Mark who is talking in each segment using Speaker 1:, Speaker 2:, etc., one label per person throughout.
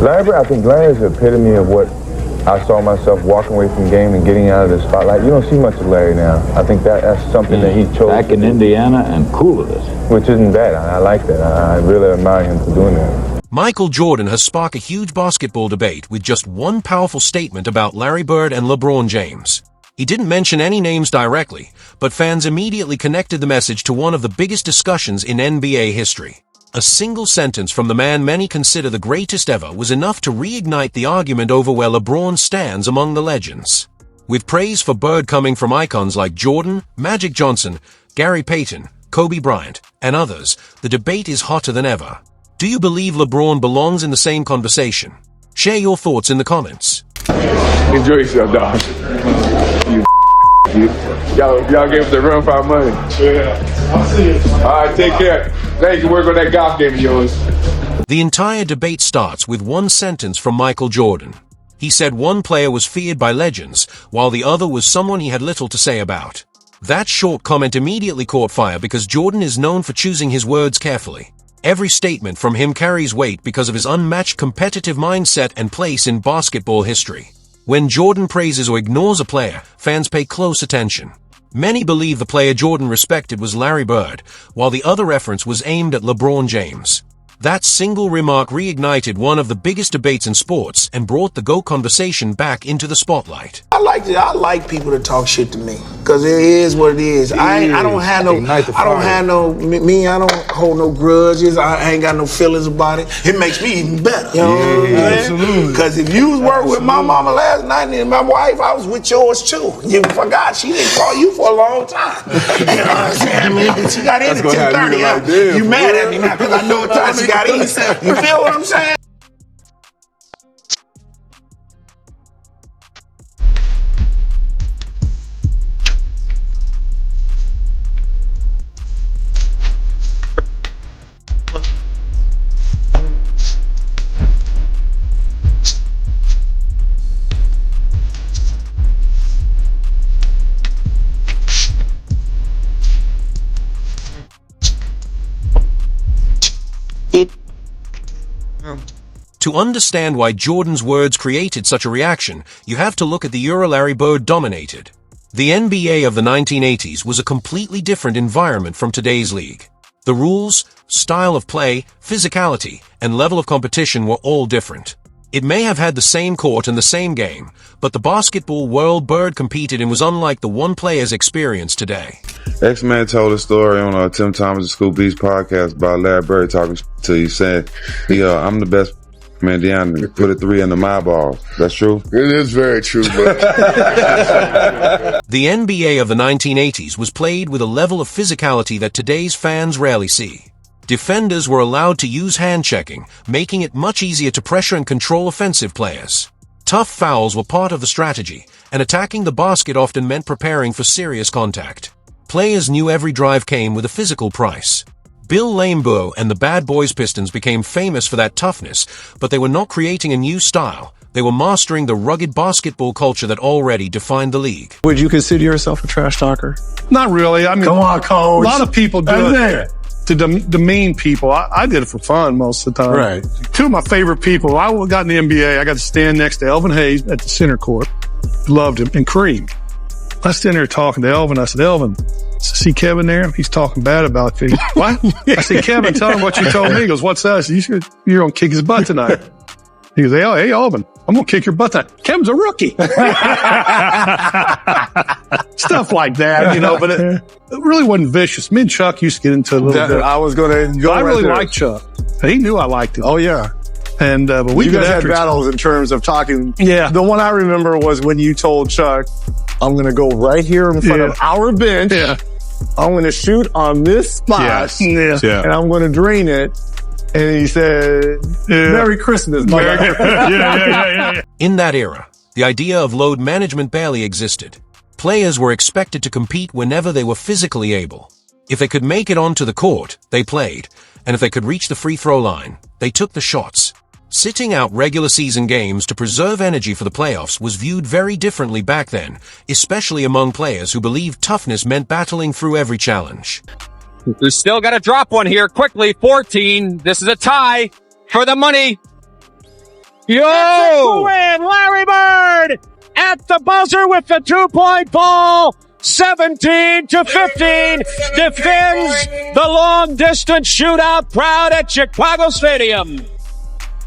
Speaker 1: Larry, I think Larry is the epitome of what I saw myself walking away from the game and getting out of the spotlight. You don't see much of Larry now. I think that's something that he chose.
Speaker 2: Back in Indiana and cool with it.
Speaker 1: Which isn't bad. I like that. I really admire him for doing that.
Speaker 3: Michael Jordan has sparked a huge basketball debate with just one powerful statement about Larry Bird and LeBron James. He didn't mention any names directly, but fans immediately connected the message to one of the biggest discussions in NBA history. A single sentence from the man many consider the greatest ever was enough to reignite the argument over where LeBron stands among the legends. With praise for Bird coming from icons like Jordan, Magic Johnson, Gary Payton, Kobe Bryant, and others, the debate is hotter than ever. Do you believe LeBron belongs in the same conversation? Share your thoughts in the comments.
Speaker 1: Enjoy yourself, dog. Y'all gave us the run for our money. Yeah. I'll see you. All right, take care. Thank you. Work on that golf game of yours.
Speaker 3: The entire debate starts with one sentence from Michael Jordan. He said one player was feared by legends, while the other was someone he had little to say about. That short comment immediately caught fire because Jordan is known for choosing his words carefully. Every statement from him carries weight because of his unmatched competitive mindset and place in basketball history. When Jordan praises or ignores a player, fans pay close attention. Many believe the player Jordan respected was Larry Bird, while the other reference was aimed at LeBron James. That single remark reignited one of the biggest debates in sports and brought the GOAT conversation back into the spotlight.
Speaker 4: I like people to talk shit to me, cause it is what it is. I don't hold no grudges. I ain't got no feelings about it. It makes me even better. You know what I'm saying? Absolutely. Cause if you was working with my mama last night and my wife, I was with yours too. You forgot she didn't call you for a long time. You know what I'm saying? I mean, she got in at 10:30. You mad at me now cause I know what time she got in. You feel what I'm saying?
Speaker 3: To understand why Jordan's words created such a reaction, you have to look at the era Larry Bird dominated. The NBA of the 1980s was a completely different environment from today's league. The rules, style of play, physicality, and level of competition were all different. It may have had the same court and the same game, but the basketball world Bird competed in was unlike the one players experience today.
Speaker 5: X-Man told a story on Tim Thomas' School Beats podcast about Larry Bird talking to you, saying, I'm the best man, Indiana, put a 3 into my balls. That's true?
Speaker 6: It is very true, but
Speaker 3: The NBA of the 1980s was played with a level of physicality that today's fans rarely see. Defenders were allowed to use hand-checking, making it much easier to pressure and control offensive players. Tough fouls were part of the strategy, and attacking the basket often meant preparing for serious contact. Players knew every drive came with a physical price. Bill Laimbeau and the Bad Boys Pistons became famous for that toughness, but they were not creating a new style. They were mastering the rugged basketball culture that already defined the league.
Speaker 7: Would you consider yourself a trash talker?
Speaker 8: Not really. I mean,
Speaker 7: come on, coach.
Speaker 8: A lot of people do it to demean people. I did it for fun most of the time.
Speaker 7: Right.
Speaker 8: Two of my favorite people, I got in the NBA, I got to stand next to Elvin Hayes at the center court. Loved him. And Kareem. I was sitting there talking to Elvin. I said, Elvin, see Kevin there? He's talking bad about you. What? I said, Kevin, tell him what you told me. He goes, what's that? I said, you're going to kick his butt tonight. He goes, hey, Elvin, I'm going to kick your butt tonight. Kevin's a rookie. Stuff like that, but it really wasn't vicious. Me and Chuck used to get into a little bit.
Speaker 6: I was going to go
Speaker 8: I really liked Chuck. He knew I liked him.
Speaker 6: Oh, yeah.
Speaker 8: And but we
Speaker 6: you guys had battles in terms of talking.
Speaker 8: Yeah.
Speaker 6: The one I remember was when you told Chuck, I'm going to go right here in front of our bench.
Speaker 8: Yeah.
Speaker 6: I'm going to shoot on this spot.
Speaker 8: Yeah.
Speaker 6: And I'm going to drain it. And he said, Merry Christmas.
Speaker 8: Yeah.
Speaker 3: In that era, the idea of load management barely existed. Players were expected to compete whenever they were physically able. If they could make it onto the court, they played. And if they could reach the free throw line, they took the shots. Sitting out regular season games to preserve energy for the playoffs was viewed very differently back then, especially among players who believed toughness meant battling through every challenge.
Speaker 9: Who's still got to drop one here quickly. 14. This is a tie for the money. Yo! Win, Larry Bird at the buzzer with the 2-point ball. 17-15 defends the long-distance shootout proud at Chicago Stadium.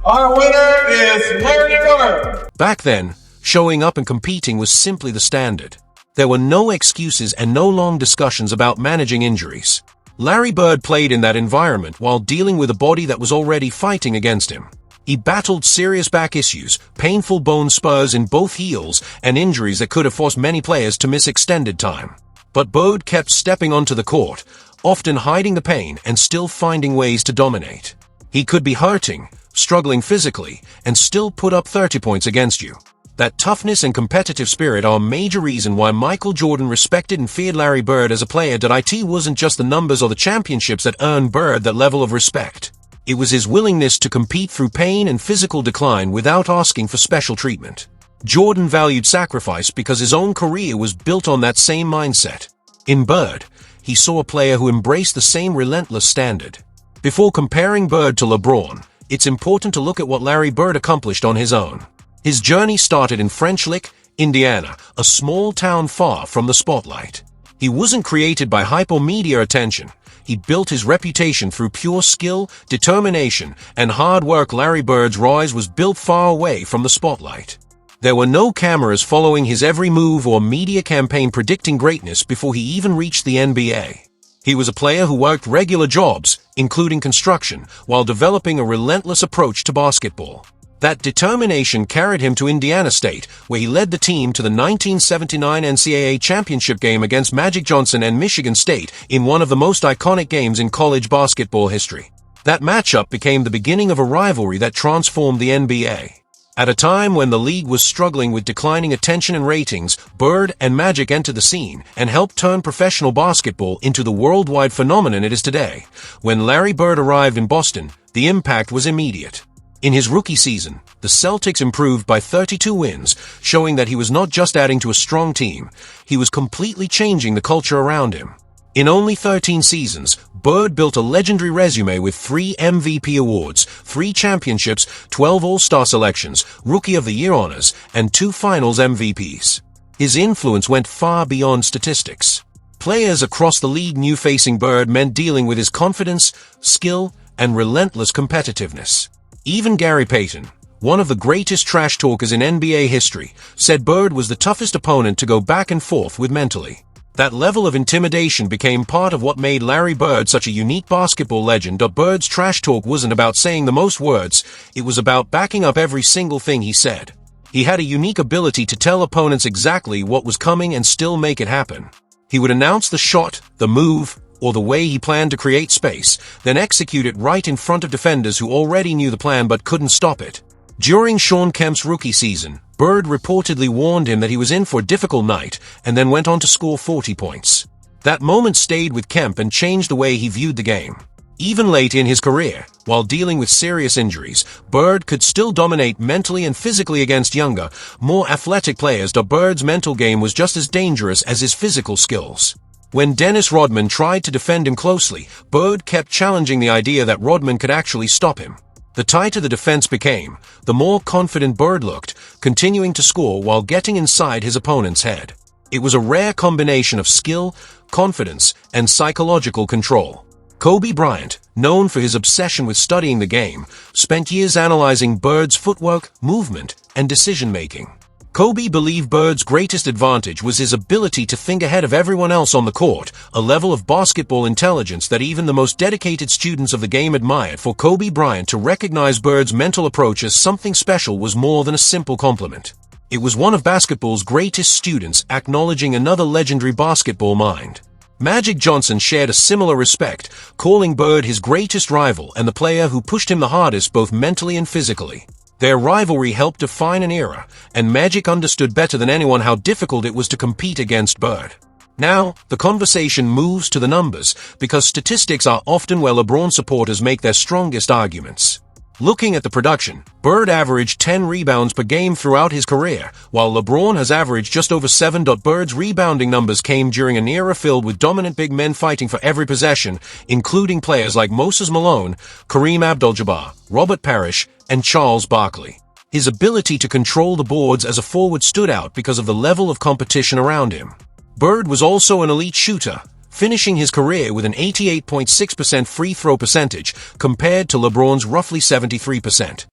Speaker 10: Our winner is Larry Bird.
Speaker 3: Back then, showing up and competing was simply the standard. There were no excuses and no long discussions about managing injuries. Larry Bird played in that environment while dealing with a body that was already fighting against him. He battled serious back issues, painful bone spurs in both heels, and injuries that could have forced many players to miss extended time. But Bird kept stepping onto the court, often hiding the pain and still finding ways to dominate. He could be hurting, struggling physically, and still put up 30 points against you. That toughness and competitive spirit are a major reason why Michael Jordan respected and feared Larry Bird as a player. It wasn't just the numbers or the championships that earned Bird that level of respect. It was his willingness to compete through pain and physical decline without asking for special treatment. Jordan valued sacrifice because his own career was built on that same mindset. In Bird, he saw a player who embraced the same relentless standard. Before comparing Bird to LeBron, it's important to look at what Larry Bird accomplished on his own. His journey started in French Lick, Indiana, a small town far from the spotlight. He wasn't created by hype or media attention. He built his reputation through pure skill, determination, and hard work. Larry Bird's rise was built far away from the spotlight. There were no cameras following his every move or media campaign predicting greatness before he even reached the NBA. He was a player who worked regular jobs, including construction, while developing a relentless approach to basketball. That determination carried him to Indiana State, where he led the team to the 1979 NCAA championship game against Magic Johnson and Michigan State in one of the most iconic games in college basketball history. That matchup became the beginning of a rivalry that transformed the NBA. At a time when the league was struggling with declining attention and ratings, Bird and Magic entered the scene and helped turn professional basketball into the worldwide phenomenon it is today. When Larry Bird arrived in Boston, the impact was immediate. In his rookie season, the Celtics improved by 32 wins, showing that he was not just adding to a strong team, he was completely changing the culture around him. In only 13 seasons, Bird built a legendary resume with 3 MVP awards, 3 championships, 12 All-Star selections, Rookie of the Year honors, and 2 Finals MVPs. His influence went far beyond statistics. Players across the league knew facing Bird meant dealing with his confidence, skill, and relentless competitiveness. Even Gary Payton, one of the greatest trash talkers in NBA history, said Bird was the toughest opponent to go back and forth with mentally. That level of intimidation became part of what made Larry Bird such a unique basketball legend. Bird's trash talk wasn't about saying the most words, it was about backing up every single thing he said. He had a unique ability to tell opponents exactly what was coming and still make it happen. He would announce the shot, the move, or the way he planned to create space, then execute it right in front of defenders who already knew the plan but couldn't stop it. During Shawn Kemp's rookie season, Bird reportedly warned him that he was in for a difficult night and then went on to score 40 points. That moment stayed with Kemp and changed the way he viewed the game. Even late in his career, while dealing with serious injuries, Bird could still dominate mentally and physically against younger, more athletic players. Bird's mental game was just as dangerous as his physical skills. When Dennis Rodman tried to defend him closely, Bird kept challenging the idea that Rodman could actually stop him. The tighter the defense became, the more confident Bird looked, continuing to score while getting inside his opponent's head. It was a rare combination of skill, confidence, and psychological control. Kobe Bryant, known for his obsession with studying the game, spent years analyzing Bird's footwork, movement, and decision-making. Kobe believed Bird's greatest advantage was his ability to think ahead of everyone else on the court, a level of basketball intelligence that even the most dedicated students of the game admired. For Kobe Bryant to recognize Bird's mental approach as something special was more than a simple compliment. It was one of basketball's greatest students acknowledging another legendary basketball mind. Magic Johnson shared a similar respect, calling Bird his greatest rival and the player who pushed him the hardest both mentally and physically. Their rivalry helped define an era, and Magic understood better than anyone how difficult it was to compete against Bird. Now, the conversation moves to the numbers, because statistics are often where LeBron supporters make their strongest arguments. Looking at the production, Bird averaged 10 rebounds per game throughout his career, while LeBron has averaged just over 7. Bird's rebounding numbers came during an era filled with dominant big men fighting for every possession, including players like Moses Malone, Kareem Abdul-Jabbar, Robert Parrish, and Charles Barkley. His ability to control the boards as a forward stood out because of the level of competition around him. Bird was also an elite shooter, finishing his career with an 88.6% free throw percentage compared to LeBron's roughly 73%.